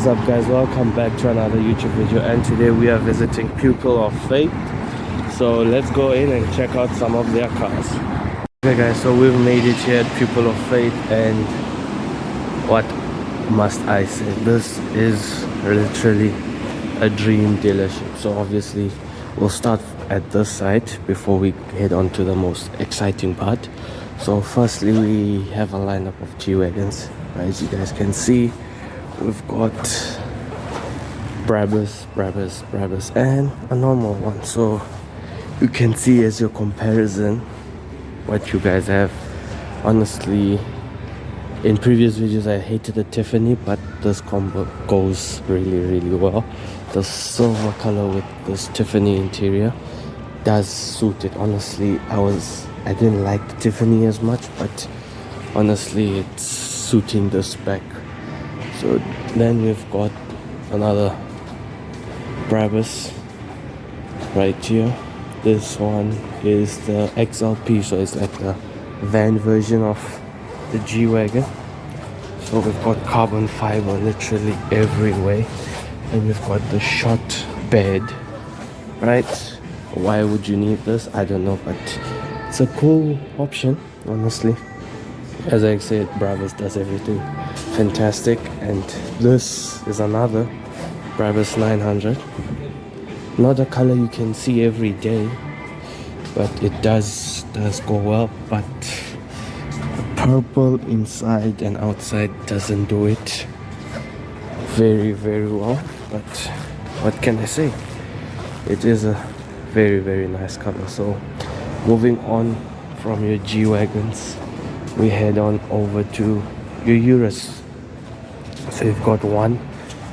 What's up guys, welcome back to another YouTube video, and today we are visiting Pupil of Fate. So let's go in and check out some of their cars. Okay guys, so we've made it here at Pupil of Fate, and what must I say, this is literally a dream dealership. So obviously we'll start at this side before we head on to the most exciting part. So firstly, we have a lineup of G-Wagons. As you guys can see, we've got Brabus and a normal one. So you can see as your comparison what you guys have. Honestly, in previous videos I hated the Tiffany, but this combo goes really well. The silver color with this Tiffany interior does suit it. Honestly, I didn't like the Tiffany as much, but honestly it's suiting the spec. So then we've got another Brabus right here. This one is the XLP, so it's like the van version of the G-Wagon. So we've got carbon fiber literally everywhere, and we've got the shot bed, right? Why would you need this? I don't know, but it's a cool option, honestly. As I said, Brabus does everything fantastic. And this is another Brabus 900. Not a color you can see every day, but it does go well. But purple inside and outside doesn't do it very well. But what can I say, it is a very nice color. So moving on from your G-Wagons, we head on over to your Urus. So you've got one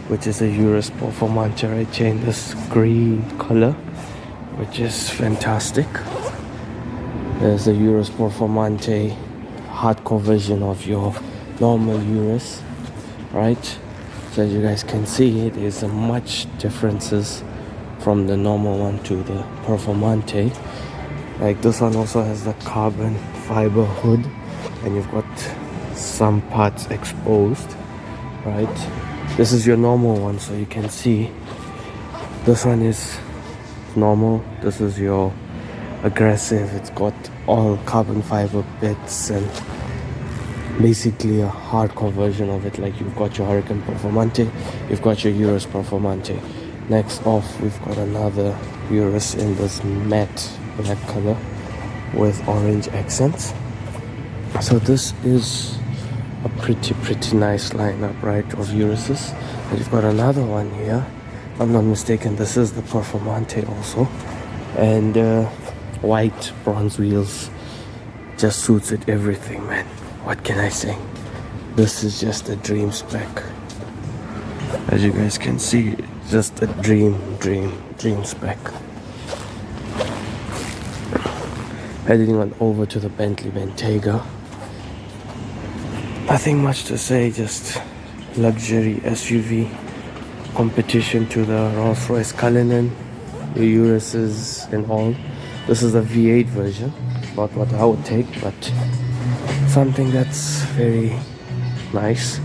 which is a Urus Performante right here in this green color, which is fantastic. There's the Urus Performante hardcore version of your normal Urus, right? So as you guys can see, there's a much differences from the normal one to the Performante. Like this one also has the carbon fiber hood, and you've got some parts exposed, right? This is your normal one, so you can see this one is normal. This is your aggressive. It's got all carbon fiber bits and basically a hardcore version of it. Like you've got your Huracan Performante, you've got your Urus Performante. Next off, we've got another Urus in this matte black color with orange accents. So this is a pretty nice lineup, right, of Uruses. And you've got another one here, if I'm not mistaken, this is the Performante also, and white bronze wheels just suits it everything, man. What can I say, this is just a dream spec. As you guys can see, just a dream spec. Heading on over to the Bentley Bentayga. Nothing much to say, just luxury SUV competition to the Rolls-Royce Cullinan, the Uruses and all. This is a V8 version, not what I would take, but something that's very nice.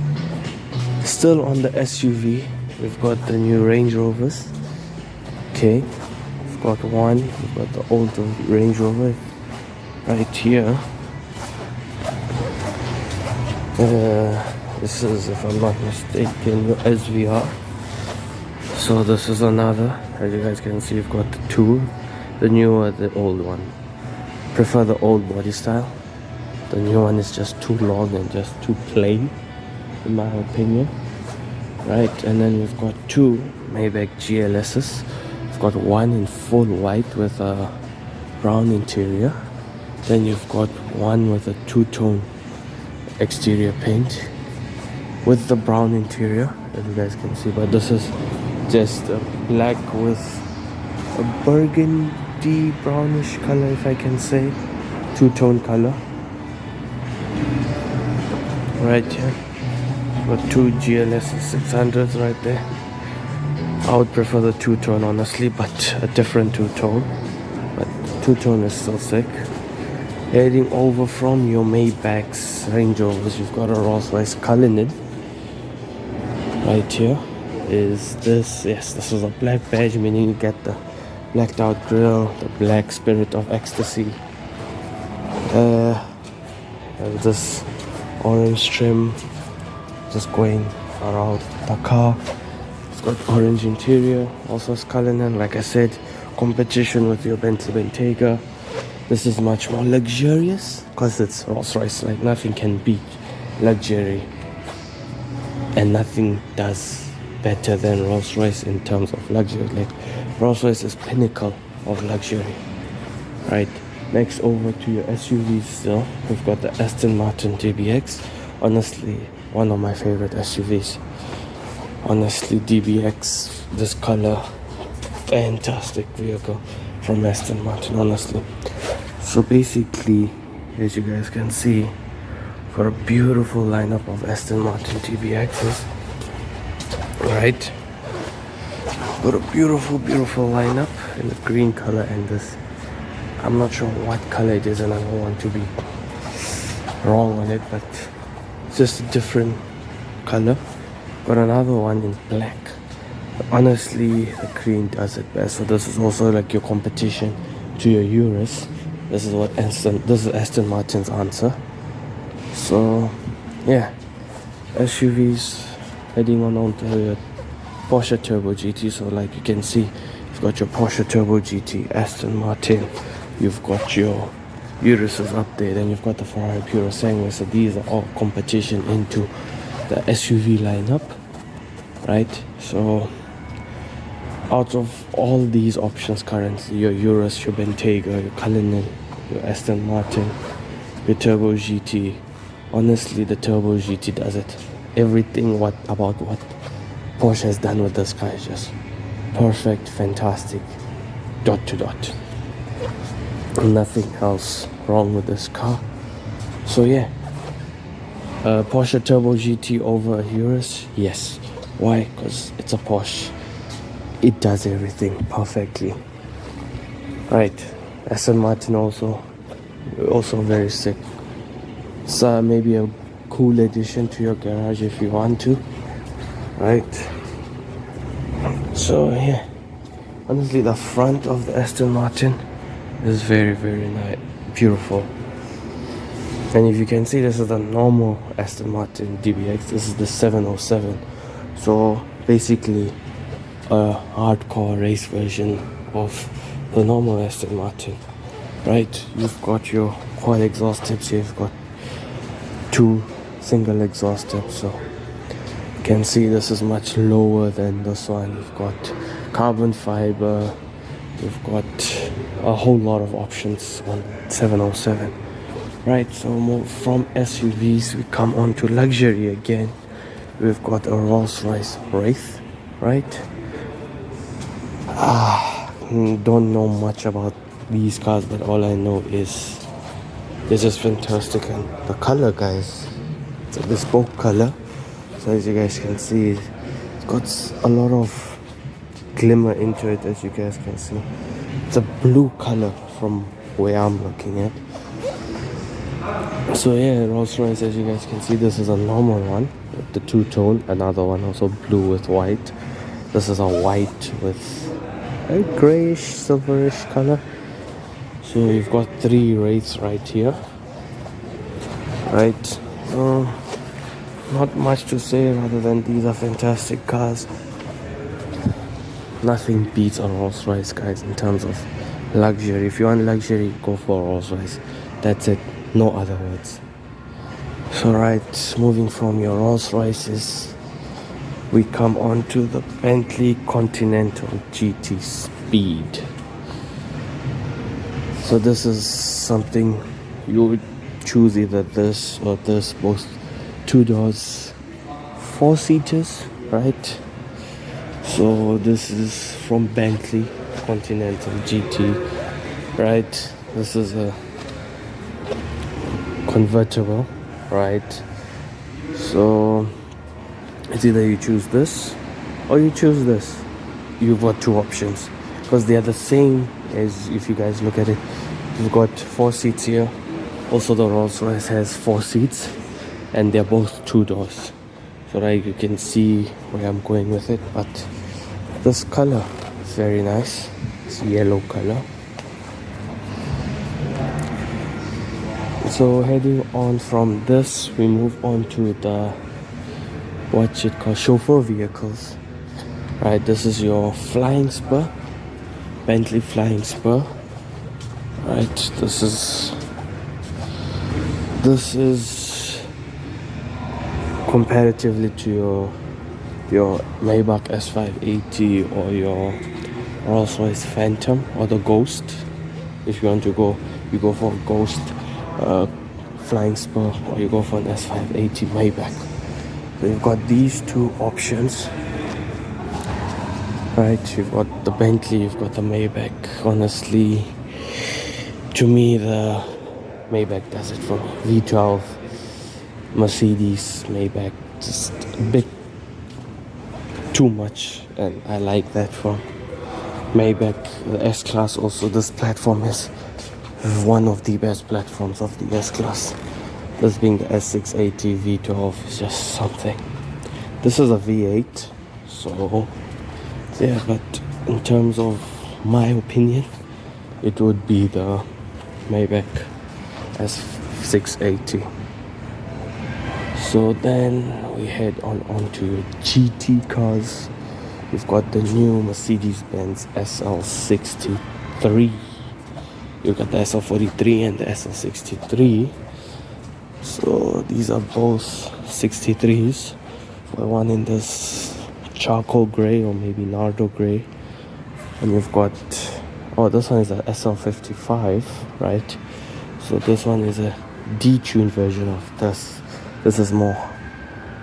Still on the SUV, we've got the new Range Rovers. Okay, we've got one, we've got the old Range Rover right here. This is, if I'm not mistaken, your SVR. So this is another. As you guys can see, you've got the two, the new or the old one. Prefer the old body style. The new one is just too long and just too plain, in my opinion, right? And then we've got two Maybach GLSs. We've got one in full white with a brown interior. Then you've got one with a two-tone exterior paint with the brown interior, as you guys can see. But this is just a black with a burgundy brownish color, if I can say, two-tone color right here. Got two GLS 600s right there. I would prefer the two-tone, honestly, but a different two-tone. But two-tone is still sick. Heading over from your Maybach's Range Rovers, you've got a Rolls-Royce Cullinan right here. is this. Yes, this is a black badge, meaning you get the blacked out grille, the black Spirit of Ecstasy, and this orange trim just going around the car. It's got orange interior, also Cullinan, like I said, competition with your Bentley Bentayga. This is much more luxurious because it's Rolls-Royce. Like, nothing can beat luxury, and nothing does better than Rolls-Royce in terms of luxury. Like, Rolls-Royce is pinnacle of luxury, right? Next, over to your SUVs still, we've got the Aston Martin DBX. Honestly, one of my favorite SUVs. Honestly, DBX, this color, fantastic vehicle from Aston Martin, honestly. So basically, as you guys can see, for a beautiful lineup of Aston Martin DBXs, right? Got a beautiful lineup in the green color and this, I'm not sure what color it is and I don't want to be wrong on it, but it's just a different color. Got another one in black. But honestly, the green does it best. So this is also like your competition to your Urus. This is Aston Martin's answer. So yeah, SUVs heading on to your Porsche Turbo GT. So like you can see, you've got your Porsche Turbo GT, Aston Martin, you've got your Urus's up there, then you've got the Ferrari Puro Sangue. So these are all competition into the SUV lineup, right? So out of all these options currently, your Urus, your Bentayga, your Cullinan, your Aston Martin, your Turbo GT, honestly the Turbo GT does it. Everything about what Porsche has done with this car is just perfect, fantastic, dot to dot. Nothing else wrong with this car. So yeah, Porsche Turbo GT over a Urus, yes. Why? Because it's a Porsche. It does everything perfectly, right? Aston Martin also very sick. So maybe a cool addition to your garage if you want to, right? So yeah, honestly the front of the Aston Martin is very nice, beautiful. And if you can see, this is the normal Aston Martin DBX. This is the 707. So basically a hardcore race version of the normal Aston Martin, right? You've got your quad exhaust tips here, you've got two single exhaust tips, so you can see this is much lower than this one. You've got carbon fiber, you've got a whole lot of options on 707, right? So more from SUVs, we come on to luxury again. We've got a Rolls-Royce Wraith, right? Don't know much about these cars, but all I know is they're just fantastic. And the color, guys, it's a bespoke color. So as you guys can see, it's got a lot of glimmer into it, as you guys can see. It's a blue color from where I'm looking at. So yeah, Rolls-Royce, as you guys can see, this is a normal one with the two-tone. Another one also blue with white. This is a white with a grayish, silverish color. So you've got three Wraiths right here, right? Not much to say other than these are fantastic cars. Nothing beats a Rolls-Royce, guys, in terms of luxury. If you want luxury, go for a Rolls-Royce. That's it, no other words. So right, moving from your Rolls-Royces, we come on to the Bentley Continental GT Speed. So this is something you would choose either this or this, both two doors, four seaters, right? So this is from Bentley Continental GT, right? This is a convertible, right? So it's either you choose this or you choose this. You've got two options because they are the same. As if you guys look at it, you've got four seats here. Also the Rolls-Royce has four seats and they're both two doors. so that you can see where I'm going with it. But this color is very nice. It's yellow color. So heading on from this, we move on to the what's it called, chauffeur vehicles. Right, this is your flying spur, Bentley flying spur. Right, this is comparatively to your Maybach S580 or your Rolls-Royce Phantom or the Ghost. If you want to go, you go for a Ghost flying spur, or you go for an S580 Maybach. So you've got these two options. Right, you've got the Bentley, you've got the Maybach. Honestly, to me, the Maybach does it for me. V12, Mercedes, Maybach, just a bit too much, and I like that from Maybach. The S-Class also, this platform is one of the best platforms of the S-Class. This being the S680 V12 is just something. This is a V8, so yeah, but in terms of my opinion, it would be the Maybach S680. So then we head on to GT cars. We've got the new Mercedes-Benz SL63. You've got the SL43 and the SL63. So these are both 63s. For one in this charcoal grey or maybe nardo grey, and we've got, oh, this one is a SL55, right? So this one is a detuned version of this. This is more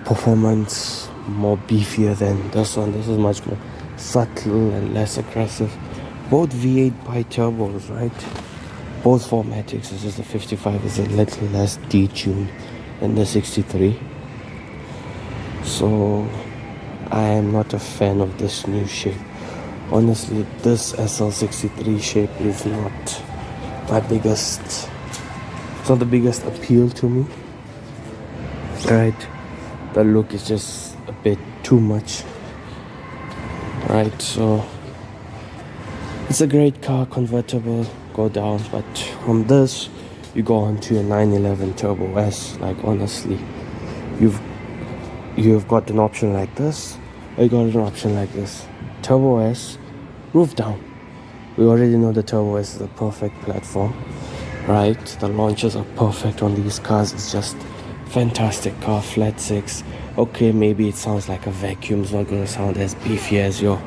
performance, more beefier than this one. This is much more subtle and less aggressive. Both V8 bi-turbos, right? Both 4MATICs. It's just the 55 is a little less detuned than the 63. So I am not a fan of this new shape. Honestly, this SL63 shape is not my biggest, it's not the biggest appeal to me. Right, the look is just a bit too much. Right, so it's a great car, convertible, go down, but from this you go on to a 911 Turbo S. Like honestly, you've got an option like this, or you got an option like this. Turbo S, roof down. We already know the Turbo S is a perfect platform, right? The launches are perfect on these cars. It's just fantastic car, flat six. Okay, maybe it sounds like a vacuum. It's not going to sound as beefy as your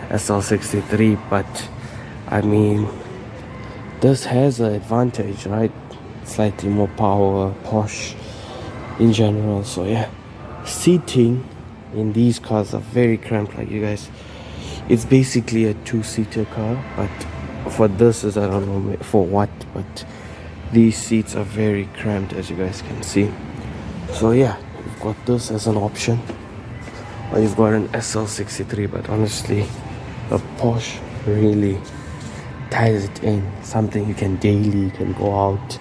SL63, but I mean, this has an advantage, right? Slightly more power, posh in general. So yeah, seating in these cars are very cramped. Like you guys, it's basically a two-seater car, but for this is, I don't know for what, but these seats are very cramped, as you guys can see. So yeah, you've got this as an option, or you've got an SL63, but honestly, the Porsche really ties it in. Something you can daily, you can go out,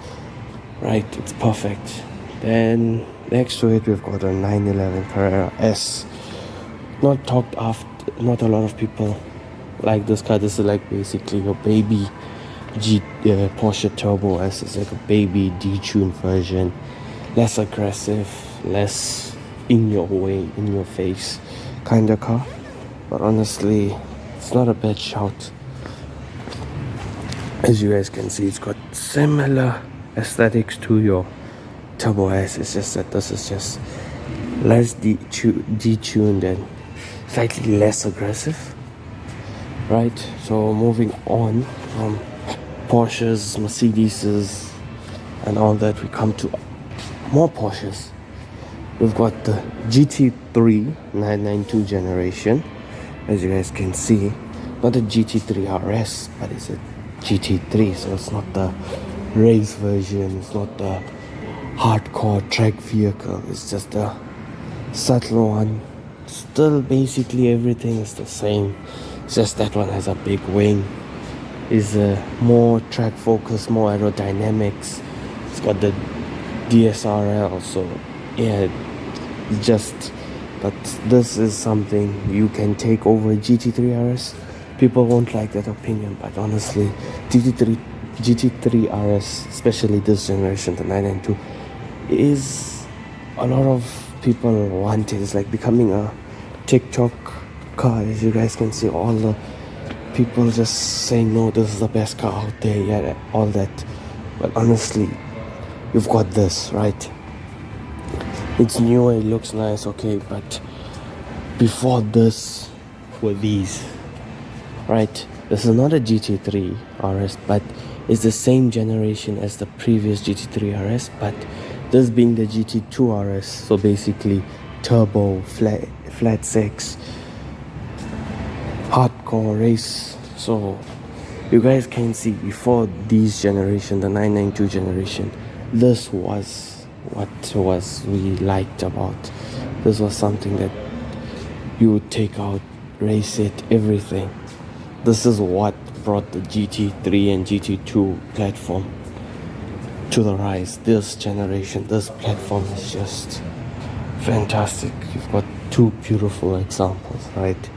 right? It's perfect. Then next to it, we've got a 911 Carrera S. Not talked after, not a lot of people like this car. This is like basically your baby Porsche Turbo S. It's like a baby detuned version, less aggressive, less in your way, in your face kind of car. But honestly, it's not a bad shout. As you guys can see, it's got similar aesthetics to your Turbo S. It's just that this is just less detuned and slightly less aggressive, right? So moving on from Porsches, Mercedeses and all that, we come to more Porsches. We've got the GT3 992 generation, as you guys can see. Not a GT3RS, but it's a GT3, so it's not the race version, it's not the hardcore track vehicle, it's just a subtle one. Still basically everything is the same, it's just that one has a big wing, is more track focused, more aerodynamics. It's got the DSRL, so yeah, it's just but this is something you can take over GT3RS. People won't like that opinion, but honestly, GT3RS, especially this generation, the 992, is a lot of people want it. It's like becoming a TikTok car. As you guys can see, all the people just saying, no, this is the best car out there, yeah, all that. But honestly, you've got this, right? It's newer, it looks nice, okay, but before this were these, right? This is not a GT3 RS, but it's the same generation as the previous GT3 RS, but this being the GT2 RS, so basically turbo, flat six, hardcore race. So you guys can see before these generation, the 992 generation, this was what we liked about. This was something that you would take out, race it, everything. This is what brought the GT3 and GT2 platform to the rise. This generation, this platform is just fantastic. You've got two beautiful examples, right?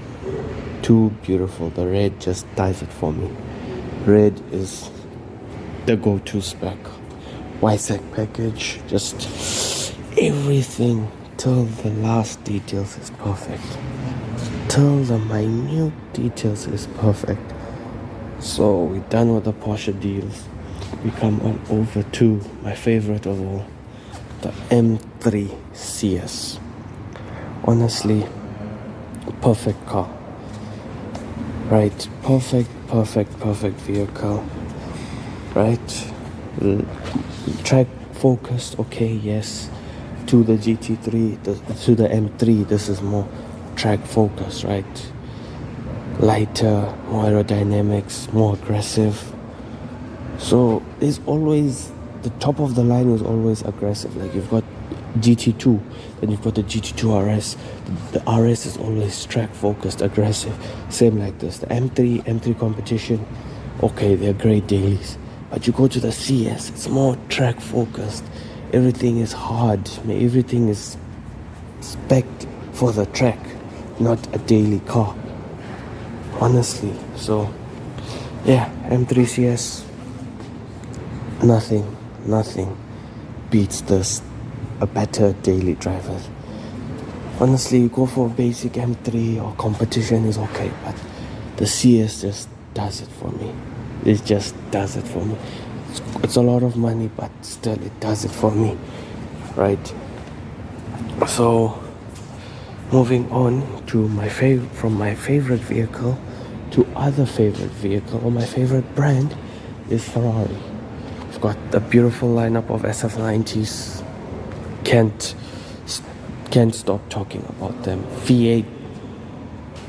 Two beautiful. The red just does it for me. Red is the go-to spec. YSEC package, just everything till the last details is perfect. Till the minute details is perfect. So we're done with the Porsche deals. We come on over to my favorite of all, the M3 CS. Honestly, perfect car. Right, perfect vehicle. Right, track focused, okay, yes. To the GT3, to the M3, this is more track focused, right? Lighter, more aerodynamics, more aggressive. So there's always, the top of the line is always aggressive. Like you've got GT2, then you've got the GT2 RS. The RS is always track focused, aggressive. Same like this. The M3 competition, okay, they're great dailies. But you go to the CS, it's more track focused. Everything is hard. Everything is spec'd for the track, not a daily car. Honestly, so yeah, M3 CS, nothing beats this, a better daily driver. Honestly, you go for a basic M3 or competition is okay, but the CS just does it for me. It just does it for me. It's a lot of money, but still it does it for me, right? So moving on to from my favorite vehicle to other favorite vehicle, or my favorite brand is Ferrari. I've got a beautiful lineup of SF90s. Can't stop talking about them. V8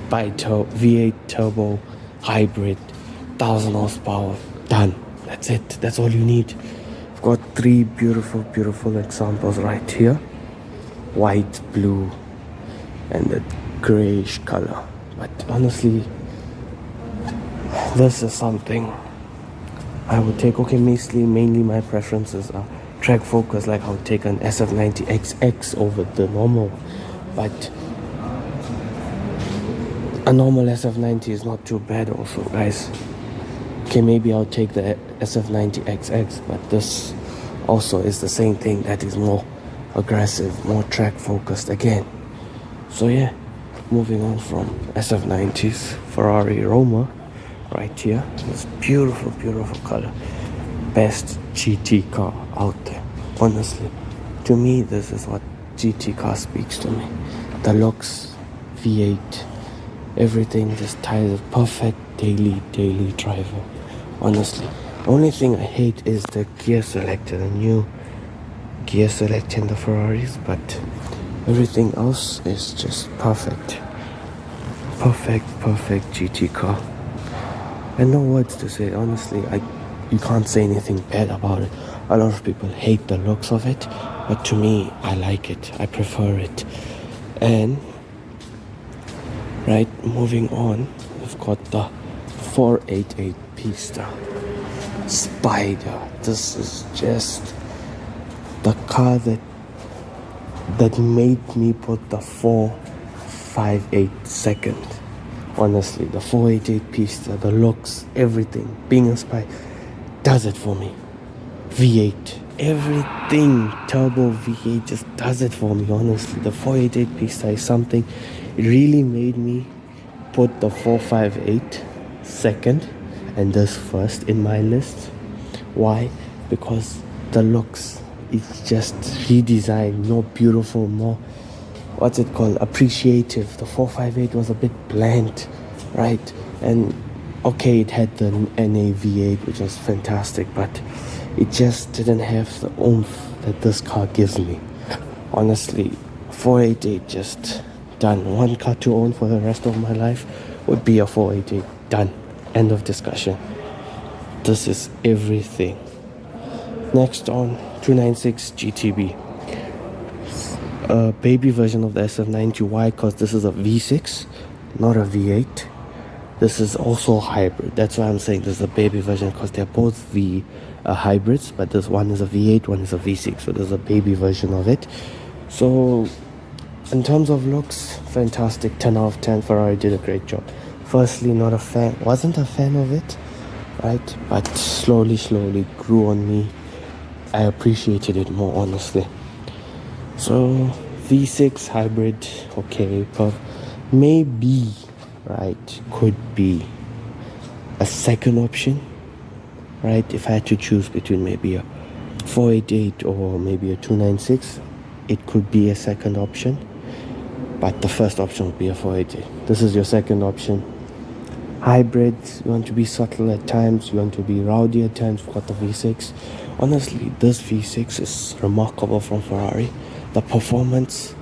V8 turbo hybrid, 1000 horsepower, done. That's it. That's all you need. I've got three beautiful examples right here: white, blue, and the grayish color. But honestly, this is something I would take. Okay, mainly my preferences are track focus. Like I would take an SF90XX over the normal, but a normal SF90 is not too bad also, guys. Okay, maybe I'll take the SF90XX, but this also is the same thing, that is more aggressive, more track focused again. So yeah, moving on from SF90s, Ferrari Roma right here. This beautiful color. Best GT car out there. Honestly, to me, this is what GT car speaks to me. The looks, V8, everything just ties a perfect daily driver. Honestly, only thing I hate is the gear selector, the new gear selector in the Ferraris, but everything else is just perfect. Perfect GT car. And no words to say. Honestly, you can't say anything bad about it. A lot of people hate the looks of it, but to me, I like it. I prefer it. And right, moving on, we've got the 488 Pista Spider. This is just the car that that made me put the 458 second. Honestly, the 488 Pista, the looks, everything, being inspired, does it for me. V8, everything, turbo V8 just does it for me, honestly. The 488 Pista is something, it really made me put the 458 second and this first in my list. Why? Because the looks, it's just redesigned, more beautiful, more, what's it called, appreciative. The 458 was a bit bland, right? And okay, it had the NA V8, which was fantastic, but it just didn't have the oomph that this car gives me. Honestly, 488 just done. One car to own for the rest of my life would be a 488. Done. End of discussion. This is everything. Next on 296 GTB. A baby version of the SF90. Why? Because this is a V6, not a V8. This is also a hybrid. That's why I'm saying this is a baby version, because they're both hybrids, but this one is a V8, one is a V6. So there's a baby version of it. So in terms of looks, fantastic. 10 out of 10. Ferrari did a great job. Firstly, wasn't a fan of it, right? But slowly grew on me. I appreciated it more, honestly. So V6 hybrid, okay, but maybe, right, could be a second option, right? If I had to choose between maybe a 488 or maybe a 296, it could be a second option, but the first option would be a 488. This is your second option. Hybrid, you want to be subtle at times, you want to be rowdy at times, you've got the V6. Honestly, this V6 is remarkable from Ferrari. The performance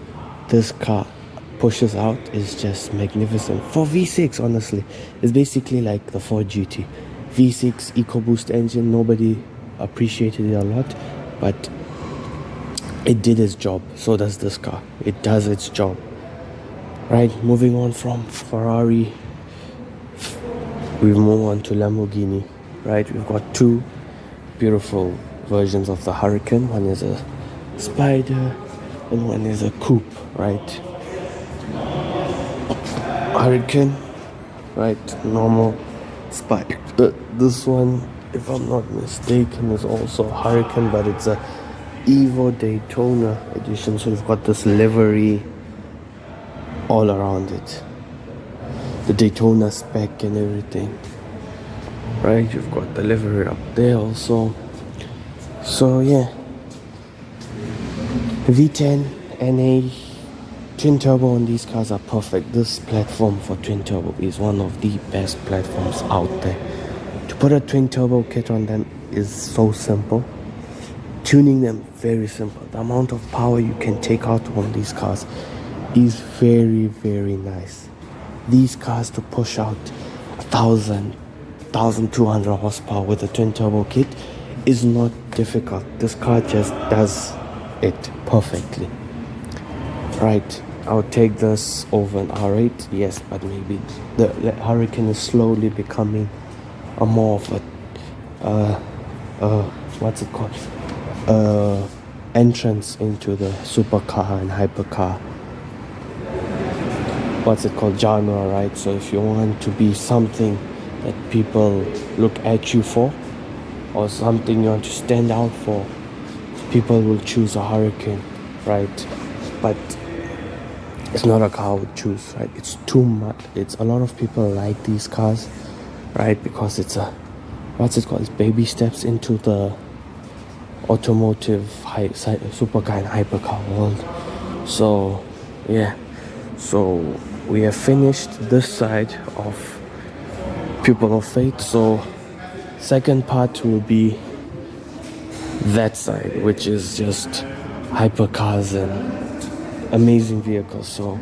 this car pushes out is just magnificent. For V6, honestly, it's basically like the Ford GT. V6 EcoBoost engine, nobody appreciated it a lot, but it did its job. So does this car. It does its job. Right, moving on from Ferrari, we move on to Lamborghini. Right, we've got two beautiful versions of the Huracan. One is a Spider and one is a coupe, right? Huracan, right, normal Spider. This one, if I'm not mistaken, is also a Huracan, but it's a Evo Daytona edition. So we've got this livery all around it, the Daytona spec and everything, right? You've got the livery up there also. So yeah, V10 NA twin turbo on these cars are perfect. This platform for twin turbo is one of the best platforms out there. To put a twin turbo kit on them is so simple. Tuning them, very simple. The amount of power you can take out on these cars is very nice. These cars, to push out 1,200 horsepower with a twin turbo kit is not difficult. This car just does it perfectly. Right, I'll take this over an R8, yes, but maybe the Huracan is slowly becoming a more of a what's it called, entrance into the supercar and hypercar, what's it called, genre, right? So if you want to be something that people look at you for, or something you want to stand out for, people will choose a Huracan, right? But it's not a car I would choose, right? It's too much. It's a lot of people like these cars, right? Because it's a, what's it called? It's baby steps into the automotive supercar and hypercar world. So yeah, so we have finished this side of Pupil of Fate. So second part will be that side, which is just hypercars and amazing vehicles. So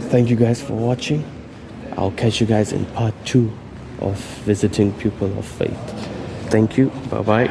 thank you guys for watching. I'll catch you guys in part 2 of visiting Pupil of Fate. Thank you. Bye bye.